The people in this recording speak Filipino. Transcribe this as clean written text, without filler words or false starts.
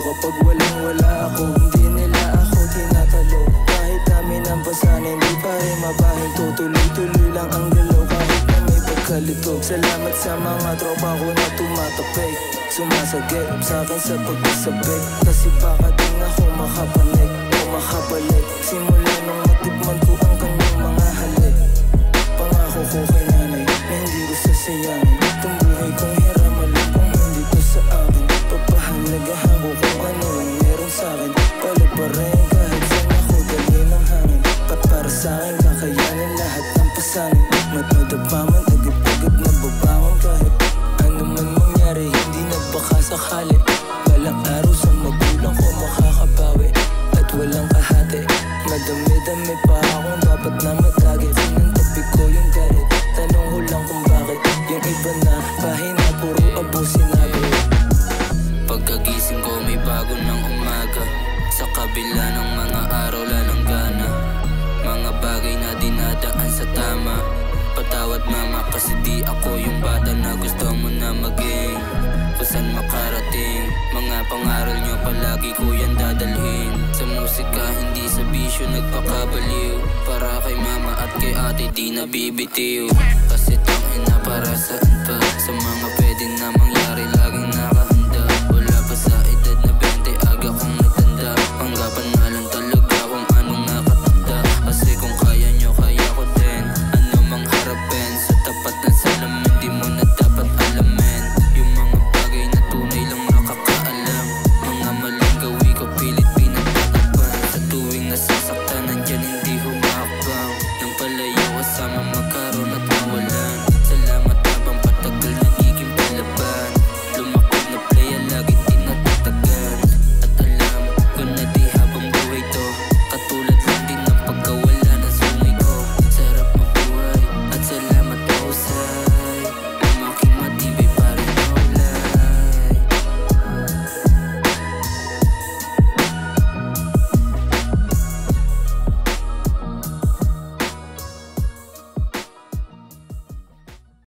kapag walang wala ako. Hindi nila ako tinatalo. Kahit namin ang pasanin, di pa rin mabahing tutuloy-tuloy lang ang galaw kahit na may pagkalito. Salamat sa mga tropa ko na tumatapik, sumasagip sa'kin sa pagkasabik. Kasi baka din ako makapanik o makabalik simula nung matikman ko ang kanyang mga halik. Pangako ko kay nanay na hindi ko sasayangin itong buhay kong hiraman lang kung hindi to sa akin. Papahalagahan ko kung ano ang meron sa'kin. Paliparin kahit saan ako dali ng hangin. Para sa'kin kakayanin lahat ng pasanin. Matadapa man agad-agad na babangon kahit ano man mangyari, hindi nagpakasakali. Walang araw sa magulang ko makakabawi at walang kahati. Madami-dami pa akong dapat na matagi. Sinantabi ko yung galit, tanong ko lang kung bakit yung iba na pahina puro abo sinabi. Pagkagising ko may bago ng umaga, sa kabila ng mga araw lalang gana. Mga bagay na dinadaan sa tama. Patawad mama kasi di ako yung bata na gusto mo na maging. Kung saan makarating, mga pangaral nyo palagi ko yan dadalhin. Sa musika hindi sa bisyo nagpakabaliw. Para kay mama at kay ate di nabibitiw. Kasi tangina para saan pa, sa mga